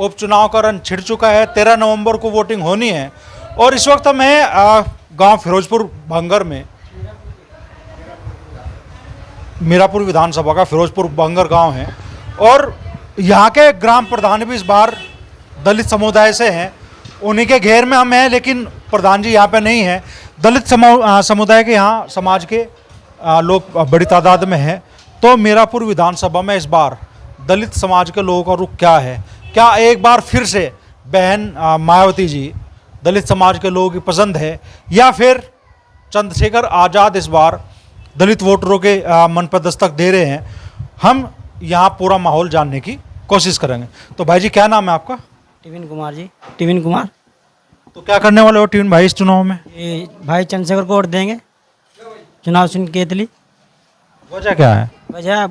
उपचुनाव का रन छिड़ चुका है। 13 नवंबर को वोटिंग होनी है और इस वक्त हम हैं गांव फिरोजपुर भंगर में। मीरापुर विधानसभा का फिरोजपुर भंगर गांव है और यहाँ के ग्राम प्रधान भी इस बार दलित समुदाय से हैं। उन्हीं के घेर में हम हैं, लेकिन प्रधान जी यहाँ पे नहीं है। दलित समुदाय के यहाँ समाज के लोग बड़ी तादाद में हैं। तो मीरापुर विधानसभा में इस बार दलित समाज के लोगों का रुख क्या है? क्या एक बार फिर से बहन मायावती जी दलित समाज के लोगों की पसंद है, या फिर चंद्रशेखर आज़ाद इस बार दलित वोटरों के मन पर दस्तक दे रहे हैं? हम यहाँ पूरा माहौल जानने की कोशिश करेंगे। तो भाई जी, क्या नाम है आपका? टिविन कुमार जी, टिविन कुमार। तो क्या करने वाले हो टिविन भाई इस चुनाव में? ये भाई चंद्रशेखर को वोट देंगे, चुनाव चिन्ह केतली। वजह क्या है? वजह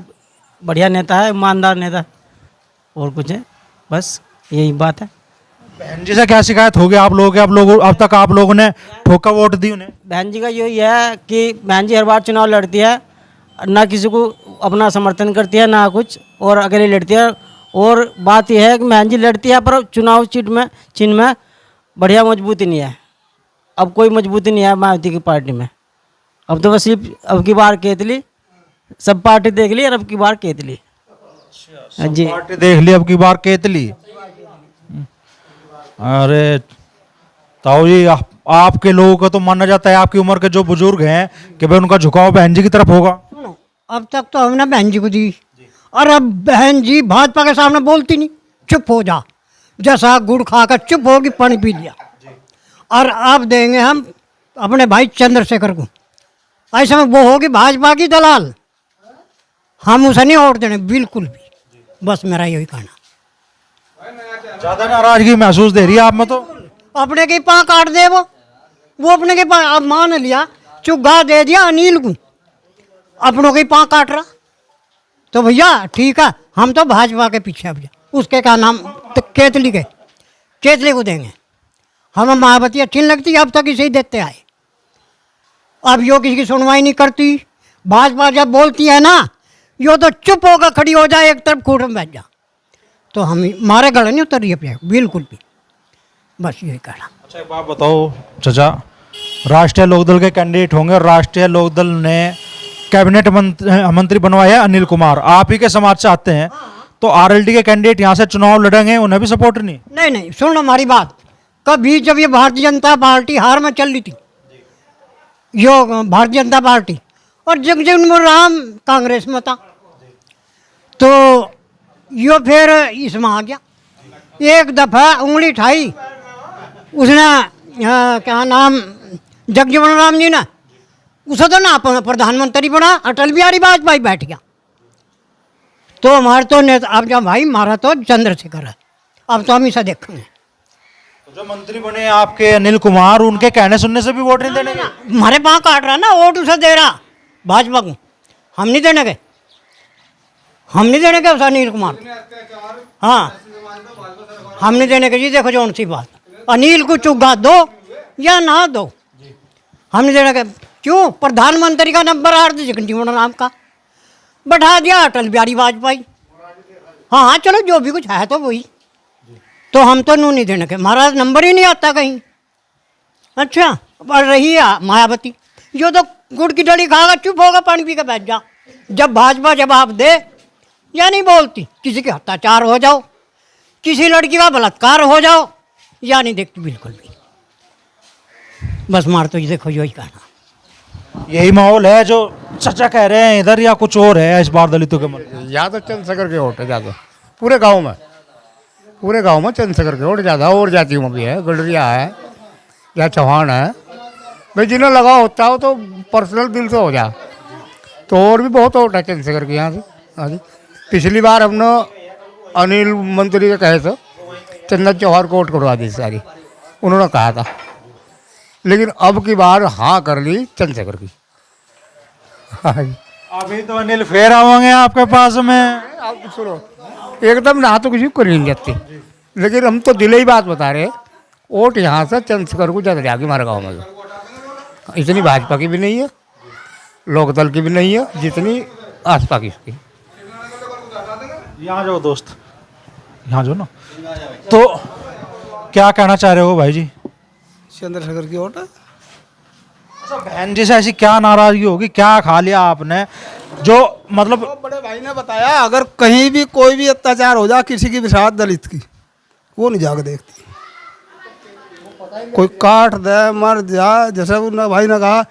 बढ़िया नेता है, ईमानदार नेता, और कुछ है, बस यही बात है। बहन जी से क्या शिकायत हो गया आप लोगों के? अब तक आप लोगों ने ठोका वोट दी उन्हें? बहन जी का यही है कि बहन जी हर बार चुनाव लड़ती है, ना किसी को अपना समर्थन करती है ना कुछ, और अकेले लड़ती है। और बात यह है कि बहन जी लड़ती है पर चुनाव चिन्ह में बढ़िया मजबूती नहीं है। अब कोई मजबूती नहीं है मायावती की पार्टी में। अब तो बस सिर्फ अब की बार केतली, सब पार्टी देख ली और अब की बार केतली जी। पार्टी देख ली, अब की बार केतली। अरे ताऊ जी, आपके लोगों का तो माना जाता है, आपकी उम्र के जो बुजुर्ग हैं, कि भाई उनका झुकाव बहन जी की तरफ होगा। अब तक तो हमने बहन जी को दी, और अब बहन जी भाजपा के सामने बोलती नहीं, चुप हो जा, जैसा गुड़ खाकर चुप होगी, पानी पी लिया। और अब देंगे हम अपने भाई चंद्रशेखर को। ऐसे में वो होगी भाजपा की दलाल, हम उसे नहीं वोट देने बिल्कुल भी। बस मेरा यही कहना। ज्यादा नाराजगी महसूस दे रही है आप में? तो अपने के पाँव काट दे वो अपने के पाँव, अब मान लिया चुग्गा दे दिया अनिल को, अपनों के पाँव काट रहा, तो भैया ठीक है, हम तो भाजपा के पीछे अब उसके का नाम तो केतली को देंगे। हमें मायावती अच्छी लगती है, अब तक इसे ही देते आए। अब यो किसी की सुनवाई नहीं करती। भाजपा जब बोलती है ना, यो तो चुप होकर खड़ी हो जाए, एक तरफ खूट में बैठ जा, तो हम मारे गले नहीं उतर रही है बिल्कुल भी। बस यही कहना। अच्छा, एक बात बताओ चाचा, राष्ट्रीय लोकदल के कैंडिडेट होंगे और राष्ट्रीय लोकदल ने कैबिनेट मंत्री बनवाया है अनिल कुमार, आप ही के समाज से आते हैं, तो आरएलडी के कैंडिडेट यहाँ से चुनाव लड़ेंगे, उन्हें भी सपोर्ट नहीं? नहीं, सुन हमारी बात। कभी जब ये भारतीय जनता पार्टी हार में चल रही थी, यो भारतीय जनता पार्टी, और जगजीवन राम कांग्रेस में था, तो यो फिर इसमें आ गया। एक दफ़ा उंगली उठाई उसने, क्या नाम, जगजीवन राम जी ने, उसे तो ना प्रधानमंत्री बना, अटल बिहारी वाजपेयी बैठ गया। तो हमारे तो नेता, अब जब भाई मारा तो चंद्रशेखर है, अब तो हम इसे देखेंगे। तो जो मंत्री बने आपके अनिल कुमार, उनके कहने सुनने से भी वोट नहीं देने के? हमारे पाँव काट रहा ना, वोट उसे दे रहा भाजपा को, हम नहीं देने के, हम नहीं देने के उस अनिल कुमार। हाँ, हम नहीं देने के जी। देखो जो सी बात, अनिल को चुग्गा दो या ना दो, हम नहीं देने के। क्यों? प्रधानमंत्री का नंबर आ रहा जगजीवन राम का, बैठा दिया अटल बिहारी वाजपेयी। हाँ, चलो जो भी कुछ है तो वही, तो हम तो नहीं देने के, हमारा नंबर ही नहीं आता कहीं। अच्छा, और रही मायावती, जो तो गुड़ की डली खागा, चुप होगा, पानी पी के बैठ जा। जब भाजपा जवाब दे या नहीं बोलती, किसी के अत्याचार हो जाओ, किसी लड़की का बलात्कार हो जाओ, या नहीं देखती बिल्कुल भी। बस मार तो ये देखो, यही कहना। यही माहौल है जो चाचा कह रहे हैं इधर, या कुछ और है इस बार दलितों के मन में? ज़्यादा चंद्रशेखर के वोट है, ज़्यादा पूरे गांव में चंद्रशेखर के वोट ज़्यादा। और जातियों में भी है, गडरिया है या चौहान है, भाई जिन्हें लगा होता हो तो पर्सनल दिल से हो जा, तो और भी बहुत वोट है चंद्रशेखर के यहाँ से। हाँ जी, पिछली बार हमने अनिल मंत्री के कहे थे चंदन चौहान को वोट करवा दी सारी, उन्होंने कहा था, लेकिन अब की बार हाँ कर ली चंद्रशेखर की। हाँ जी, अभी तो अनिल फेर आवेंगे आपके पास में। आप सुनो, एकदम ना तो किसी को नहीं जाती, लेकिन हम तो दिल ही बात बता रहे, वोट यहाँ से चंद्रशेखर को ज़्यादा जाएगी हमारे गाँव में। इतनी भाजपा की भी नहीं है, लोकदल की भी नहीं है, जितनी आसपा की। यहाँ जाओ दोस्त, यहाँ जो ना, तो क्या कहना चाह रहे हो भाई जी? चंद्रशेखर की वोट है। अच्छा, बहन जी से ऐसी क्या नाराजगी होगी, क्या खा लिया आपने जो मतलब? तो बड़े भाई ने बताया अगर कहीं भी कोई भी अत्याचार हो जाए किसी की भी साथ दलित की, वो नहीं जाकर देखती। कोई काट दे मर जाए, जैसे उन भाई ने कहा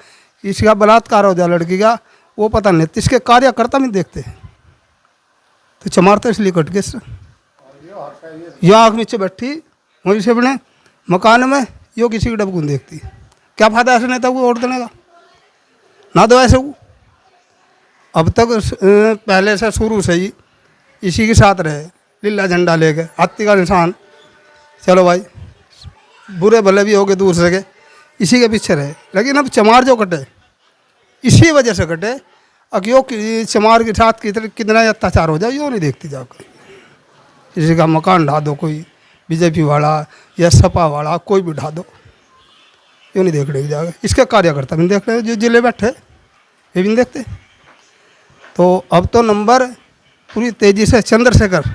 इसका बलात्कार हो जाए लड़की का, वो पता नहीं, इसके कार्यकर्ता नहीं देखते। तो चमार तो इसलिए कट गए। यहाँ आँख नीचे बैठी वहीं से अपने मकान में, यो किसी की डब को नहीं देखती। क्या फायदा ऐसे नेता को वोट देने का? ना दो ऐसे को। अब तक पहले से शुरू से ही इसी के साथ रहे, लीला झंडा लेके, हाथी का निशान, चलो भाई बुरे भले भी हो गए दूर से के, इसी के पीछे रहे। लेकिन अब चमार जो कटे इसी वजह से कटे। अब यो चमार के साथ कितना अत्याचार हो जाए यो नहीं देखती जाकर। किसी का मकान ढा दो, कोई बीजेपी वाला या सपा वाला कोई भी ढा दो, यो नहीं देखने की जाएगा। इसके कार्यकर्ता भी नहीं देख रहे, जो जिले बैठे ये भी नहीं देखते। तो अब तो नंबर पूरी तेज़ी से चंद्रशेखर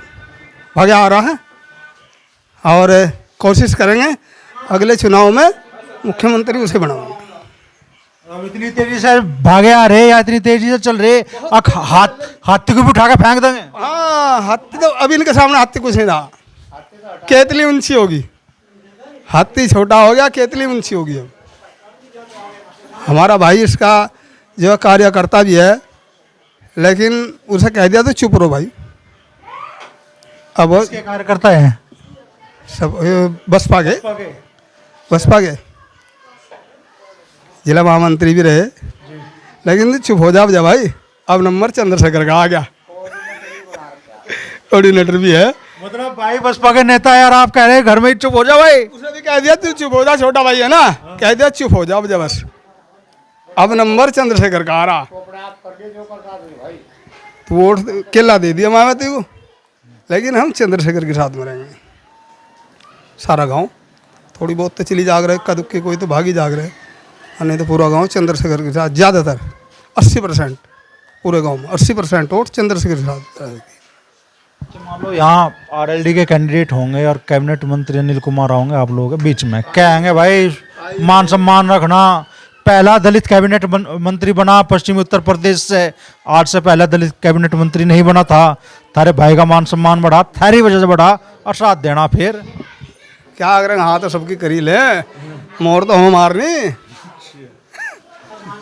भागे आ रहा है और कोशिश करेंगे अगले चुनाव में मुख्यमंत्री उसे बनाएंगे। अब इतनी तेजी से भागे आ रहे या इतनी तेजी से चल रहे, हाथी को भी उठा के फेंक देंगे। हाँ, हाथी तो अभी इनके सामने हाथी कुछ नहीं रहा, केतली ऊंची होगी। हाथी छोटा हो गया, केतली ऊंची होगी। अब हमारा भाई इसका जो कार्यकर्ता भी है, लेकिन उसे कह दिया तो चुप रहो भाई। अब इसके कार्यकर्ता हैं सब बसपा के जिला महामंत्री भी रहे, लेकिन चुप हो जा भाई। अब नंबर चंद्रशेखर का आ गया, कोऑर्डिनेटर भी है। मतलब भाई बसपा के नेता यार, आप कह रहे हैं घर में ही चुप हो जाओ भाई। उसने भी कह दिया तू चुप हो जा, छोटा भाई है ना, कह दिया चुप हो जा अब बस। अब नंबर चंद्रशेखर का आ रहा। तो वोट केला दे दिया मायावती को, लेकिन हम चंद्रशेखर के साथ में रहेंगे। सारा गांव, थोड़ी बहुत तो चली जाग रहे, इक्का दुक्के कोई तो भागी जाग रहे, नहीं तो पूरा गांव चंद्रशेखर के साथ। ज़्यादातर 80% पूरे गांव में 80% वोट चंद्रशेखर के साथ रहेगी। मान लो यहाँ आरएलडी के कैंडिडेट होंगे और कैबिनेट मंत्री अनिल कुमार होंगे आप लोगों के बीच में, कहेंगे भाई मान सम्मान रखना, पहला दलित कैबिनेट मंत्री बना पश्चिमी उत्तर प्रदेश से, आज से पहला दलित कैबिनेट मंत्री नहीं बना था, थारे भाई का मान सम्मान बढ़ा, थारी वजह से बढ़ा, और साथ देना फिर क्या अगर हाँ तो सबकी करी ले, मोर तो हम मारनी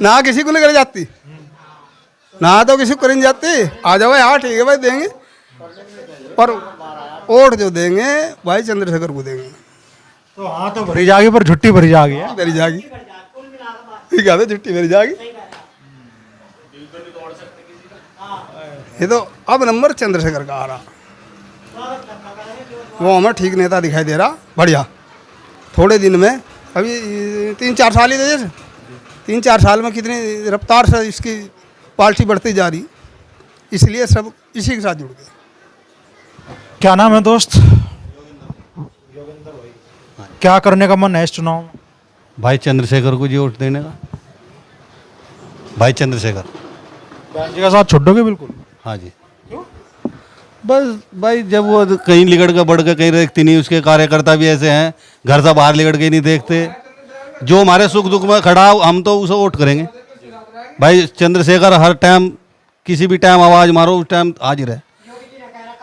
ना किसी को नहीं कर जाती, ना तो किसी को कर जाती। आ जाओ हाँ ठीक है भाई देंगे, पर वोट जो देंगे भाई चंद्रशेखर को देंगे। तो हाँ तो भरी जाएगी पर झुट्टी भरी जाएगी है। भरी जाएगी, ठीक है, छुट्टी भरी जाएगी। ये तो अब नंबर चंद्रशेखर का आ रहा, वो हमें ठीक नेता दिखाई दे रहा, बढ़िया। थोड़े दिन में अभी 3-4 साल ही थे, जैसे 3-4 साल में कितनी रफ्तार से इसकी पार्टी बढ़ती जा रही, इसलिए सब इसी के साथ जुड़ गए। क्या नाम है दोस्त? क्या करने का मन है इस चुनाव में? भाई चंद्रशेखर को जी वोट देने का, भाई चंद्रशेखर। बहन जी का साथ छोड़ोगे बिल्कुल? हाँ जी, बस भाई जब वो कहीं लिगड़ के बढ़ के कहीं देखती नहीं, उसके कार्यकर्ता भी ऐसे हैं घर से बाहर लिगड़ के नहीं देखते। जो हमारे सुख दुख में खड़ा हो हम तो उसे वोट करेंगे। भाई चंद्रशेखर हर टाइम किसी भी टाइम आवाज़ मारो उस टाइम हाजिर है।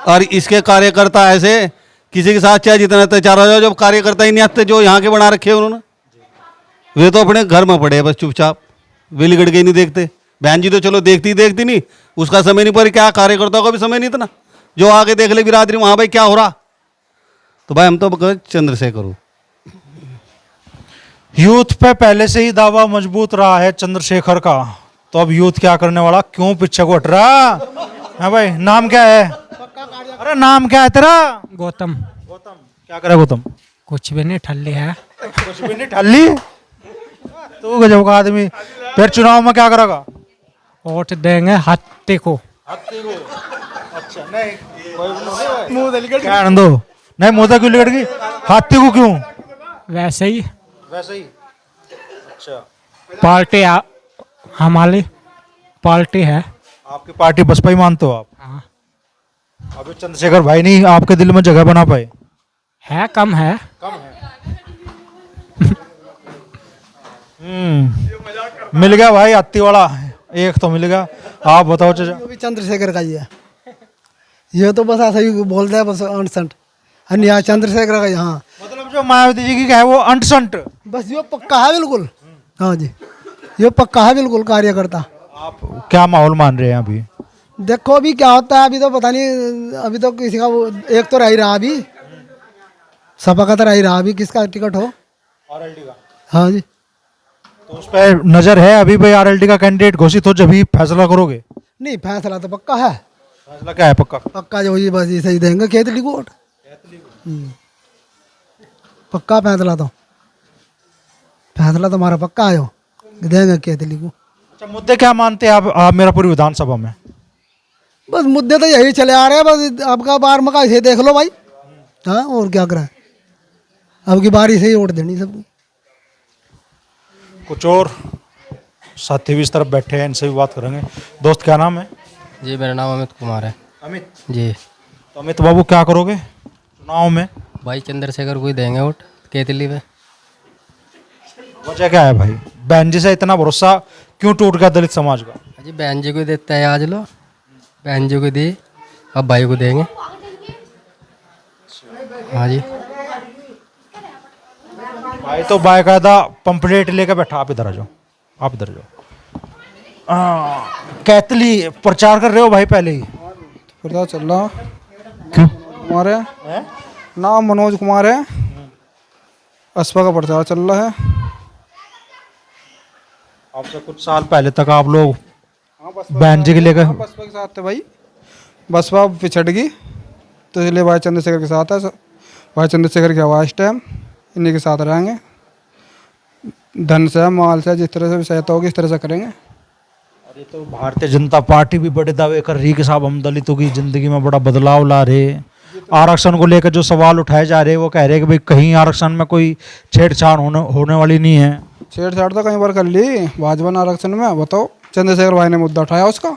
और इसके कार्यकर्ता ऐसे किसी के साथ चाहे जितना अत्याचार हो जाए, जब कार्यकर्ता ही नहीं आते जो यहाँ के बना रखे उन्होंने, वे तो अपने घर में पड़े बस चुपचाप, वे लिगड़ के ही नहीं देखते। बहन जी तो चलो देखती नहीं, उसका समय नहीं, पर क्या कार्यकर्ताओं का भी समय नहीं इतना जो आके देख ले बिरादरी वहाँ भाई क्या हो रहा। तो भाई हम तो चंद्रशेखर हूँ। यूथ पे पहले से ही दावा मजबूत रहा है चंद्रशेखर का, तो अब यूथ क्या करने वाला, क्यों पीछे को हट रहा है? भाई नाम क्या है? अरे नाम क्या है तेरा? गौतम। गौतम क्या करे? गौतम कुछ भी नहीं, ठल्ली है। कुछ भी नहीं, ठल्ली तू गजब का आदमी। फिर चुनाव में क्या करेगा? वोट देंगे हाथी को। अच्छा नहीं क्या आनंदो नहीं, मोदा क्यों लिगड़ गई? हाथी को क्यों? वैसे ही वैसे ही। अच्छा, पार्टी हमारी पार्टी है। आपकी पार्टी बसपा ही मानते हो आप? हाँ। अभी चंद्रशेखर भाई नहीं आपके दिल में जगह बना पाए? है कम है। मिल गया भाई हत्ती वाला, एक तो मिल गया। आप बताओ चाचा। ये भी चंद्रशेखर का ही है। ये तो बस ऐसा ही बोलता है बस अंट अन्य यहाँ चंद्रशेखर का यहाँ मतलब जो मायावती जी की है वो अंट बस ये पक्का है बिल्कुल। हाँ जी, ये पक्का है बिल्कुल कार्यकर्ता। आप क्या माहौल मान रहे हैं अभी? देखो अभी क्या होता है, अभी तो पता नहीं, अभी तो किसी का वो एक तो रह ही रहा अभी, सपा का तो रह ही रहा अभी, किसका टिकट हो। आरएलडी का हाँ जी, तो उस पर नजर है अभी भाई, आरएलडी का कैंडिडेट घोषित हो जब ही फैसला करोगे। नहीं फैसला तो पक्का है, फैसला क्या है पक्का? पक्का जो ये बस इसे ही देंगे केतली को वोट। पक्का फैसला तो हमारा पक्का आयो, देंगे केतली को। अच्छा, मुद्दे क्या मानते हैं आप मीरापुर विधानसभा में? बस मुद्दे तो यही चले आ रहे हैं, बस आपका बार मका इसे देख लो भाई। हाँ और क्या करा है, अब की बारी से ही वोट देनी सबको। कुछ और साथी भी इस तरफ बैठे हैं, इनसे भी बात करेंगे। दोस्त क्या नाम है? जी मेरा नाम अमित कुमार है। अमित जी तो अमित बाबू क्या करोगे चुनाव में? भाई चंद्रशेखर को ही देंगे वोट केतली में। वजह क्या है भाई, बहन जी से इतना भरोसा क्यों टूट गया दलित समाज का? जी बहन जी को देते हैं आज लो, बहन जी को दी, अब भाई को देंगे। हाँ जी भाई तो बाकायदा पंपलेट लेकर बैठा। आप इधर आ जाओ, आप इधर जाओ। कैतली प्रचार कर रहे हो भाई पहले ही? पता चल रहा क्यों? कुमार है नाम, मनोज कुमार है, असपा का प्रचार चल रहा है। आपसे कुछ साल पहले तक आप लोग बहन जी के लेकर बसपा के साथ थे भाई, बसपा पिछड़ गई तो इसलिए भाई चंद्रशेखर के साथ है। भाई चंद्रशेखर की आवाज़ टाइम इन्हीं के साथ रहेंगे, धन से माल से जिस तरह से भी सहायता होगी इस तरह से करेंगे। अरे तो भारतीय जनता पार्टी भी बड़े दावे कर रही कि साहब हम दलितों की जिंदगी में बड़ा बदलाव ला रहे। आरक्षण को लेकर जो सवाल उठाए जा रहे हैं वो कह रहे हैं कि भाई कहीं आरक्षण में कोई छेड़छाड़ होने वाली नहीं है। छेड़छाड़ तो कई बार कर ली भाजपा ने आरक्षण में। बताओ चंद्रशेखर भाई ने मुद्दा उठाया उसका,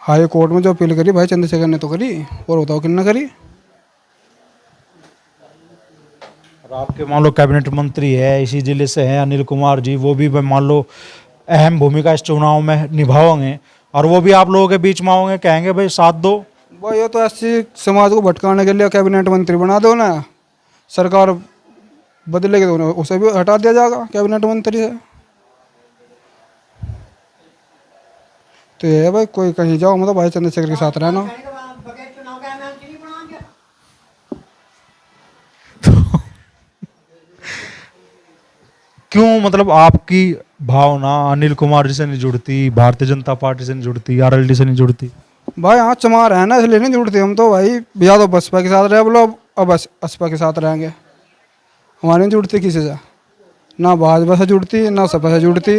हाई कोर्ट में जो अपील करी भाई चंद्रशेखर ने तो करी, और बताओ किन करी। और आपके मान लो कैबिनेट मंत्री है, इसी जिले से हैं अनिल कुमार जी, वो भी मान लो अहम भूमिका इस चुनाव में निभाओगे और वो भी आप लोगों के बीच में आओगे, कहेंगे भाई साथ दो। भाई ये तो ऐसी समाज को भटकाने के लिए कैबिनेट मंत्री बना दो ना, सरकार बदलेगी तो उसे भी हटा दिया जाएगा कैबिनेट मंत्री से। तो ये है भाई, कोई कहीं जाओ मतलब भाई चंद्रशेखर के साथ रहना। क्यों, मतलब आपकी भावना अनिल कुमार जी से नहीं जुड़ती, भारतीय जनता पार्टी से नहीं जुड़ती, आरएलडी से नहीं जुड़ती? भाई हाँ चमार है ना इसलिए नहीं जुड़ते हम तो भाई, या तो बसपा के साथ रहे बोलो, अब बस असपा के साथ रहेंगे। हमारी नहीं जुड़ती किसी से, ना भाजपा से जुड़ती ना सपा से जुड़ती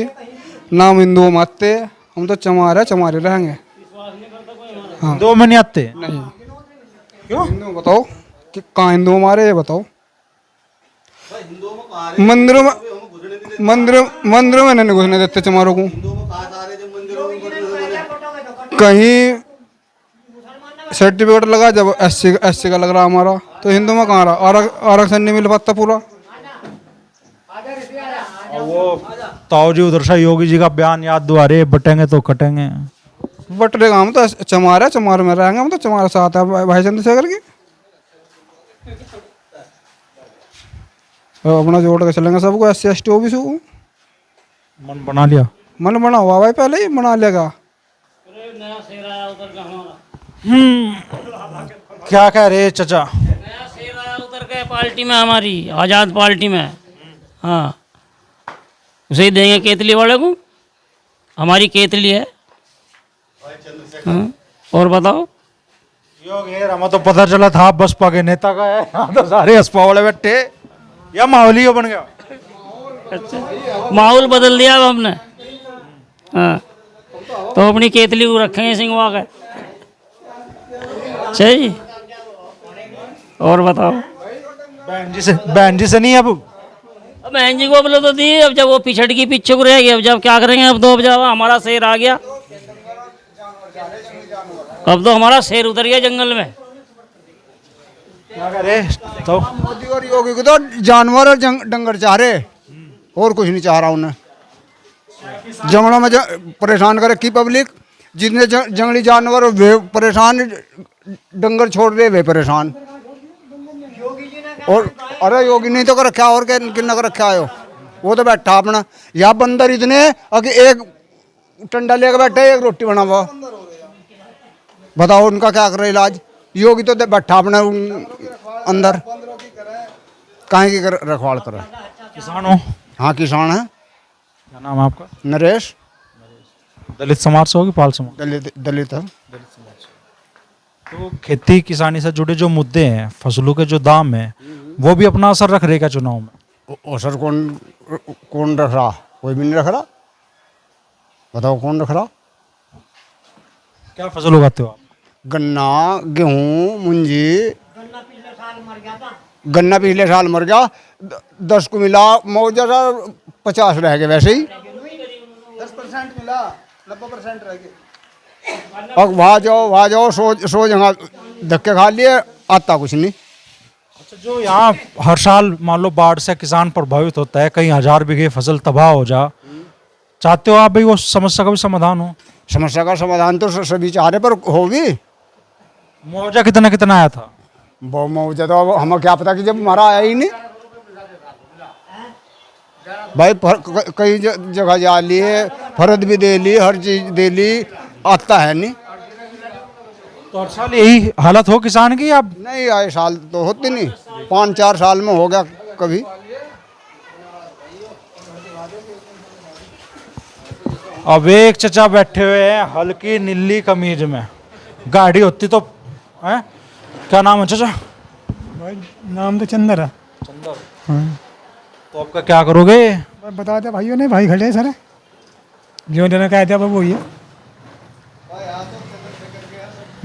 ना हम हिंदुओं में आते, हम तो चमार है, चमार ही रहेंगे। हाँ दो में नहीं आते? नहीं क्यों हिंदू बताओ कि कहाँ हिंदू हमारे, ये बताओ। मंदिरों में नहीं घुसने देते चमारों को, कहीं सर्टिफिकेट लगा जब एससी का लग रहा हमारा, तो हिंदू में कहाँ रहा, आरक्षण नहीं मिल पाता पूरा। और वो ताऊ जी उधर से योगी जी का बयान याद दुआरे, बटेंगे तो कटेंगे। बटरेगा हम तो चमार है, चमार में रहेंगे हम तो, चमार साथ है भाई चंद्रशेखर की। अपना जोड़ के चलेंगे सबको, SC ST OBC को। मन बना लिया? मन बना हुआ भाई, पहले ही बना लेगा। क्या कह रहे चचा? नया शेर आया उतर के पार्टी में, हमारी आज़ाद पार्टी में। हाँ उसे ही देंगे केतली वाले को, हमारी केतली है। हाँ और बताओ। हमें तो पता चला था बसपा के नेता का है, यहाँ तो सारे असपा वाले बैठे, या माहौल ही बन गया? अच्छा माहौल बदल दिया अब हमने। हाँ तो अपनी केतली को रखेंगे सिंगवा के। सही। और बताओ। बहन जी से नहीं अब बहन जी को बोलो तो दी, अब जब वो पिछड़ की पीछे को रह गई, अब जब क्या करेंगे, अब तो अब जब हमारा शेर आ गया, अब तो हमारा शेर उतर गया जंगल में। क्या करे तो मोदी और योगी को तो जानवर और डंगर चाह रहे, और कुछ नहीं चाह रहा उन्हें। जंगलों में परेशान करे की पब्लिक, जितने जंगली जानवर वे परेशान, डंगर छोड़ रहे वे परेशान। और अरे योगी नहीं तो कर रखा, और किन्ना कर रखा है वो तो बैठा अपना। यहाँ बंदर इतने अगर एक टंडा लेकर बैठे, एक रोटी बना हुआ, बताओ उनका क्या करे इलाज। योगी तो बैठा अपना अंदर, कहीं की रखवाल करे। किसान हो? हाँ किसान है। क्या नाम है आपका? नरेश। दलित समाज से होगी, पाल समाज? दलित है। तो खेती किसानी से जुड़े जो मुद्दे हैं, फसलों के जो दाम है, वो भी अपना असर रख रहे क्या चुनाव में? असर कौन रख रहा? कोई भी नहीं रख रहा। बताओ कौन रख रहा? क्या फसल उगाते हो आप? गन्ना, गेहूँ, मुंजी। गन्ना पिछले साल मर गया, 10 को मिला मौजा 50 रह गए, वैसे ही 10% मिला, 90% रह गए। अब वहाँ जाओ सो जगह धक्के खा लिए, आता कुछ नहीं। अच्छा, जो यहाँ हर साल मान लो बाढ़ से किसान प्रभावित होता है, कई हजार बीघे फसल तबाह हो जा, चाहते हो आप भाई वो समस्या का भी समाधान हो? समस्या का समाधान तो सभी चाह रहे, पर हो भी। मुआवजा कितना कितना आया था? वो मुआवजा तो अब हमें क्या पता कि जब हमारा आया ही नहीं भाई। कई जगह जा लिए, फर्द भी दे ली, हर चीज दे ली, आता है नहीं। तो हर साल यही हालत हो किसान की? अब नहीं आए साल तो होती नहीं, 5-4 साल में हो गया कभी। अब एक चचा बैठे हुए हैं हल्की नीली कमीज में, गाड़ी होती तो है। क्या नाम है चचा? भाई नाम तो चंदर है। तो आपका क्या करोगे? बता दे भाइयों ने, भाई खड़े सर जो जने कहते हैं वो ही है,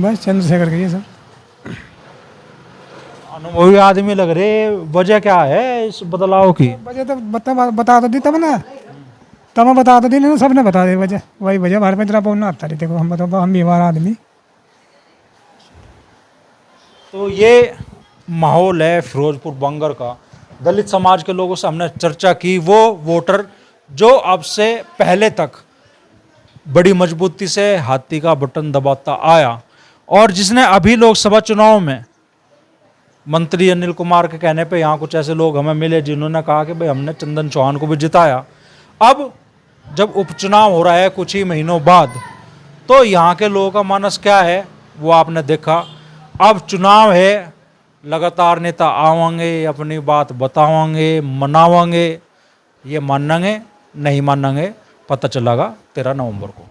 बस चंद्रशेखर के सर। अनुभवी आदमी लग रहे, वजह क्या है इस बदलाव की? वजह तो बता तो दी तब ना, तब मैं बता तो दी ना, सबने बता दी वजह। वही वजह हमारे पे इतना पहुंचना आता रही। देखो हम बताओ, हम बीमार आदमी। तो ये माहौल है फिरोजपुर बंगर का। दलित समाज के लोगों से हमने चर्चा की, वो वोटर जो अब से पहले तक बड़ी मजबूती से हाथी का बटन दबाता आया, और जिसने अभी लोकसभा चुनाव में मंत्री अनिल कुमार के कहने पे यहाँ कुछ ऐसे लोग हमें मिले जिन्होंने कहा कि भाई हमने चंदन चौहान को भी जिताया। अब जब उपचुनाव हो रहा है कुछ ही महीनों बाद, तो यहाँ के लोगों का मानस क्या है वो आपने देखा। अब चुनाव है, लगातार नेता आवेंगे, अपनी बात बतावेंगे, मनावेंगे। ये मानेंगे नहीं मानेंगे पता चलेगा 13 नवंबर को।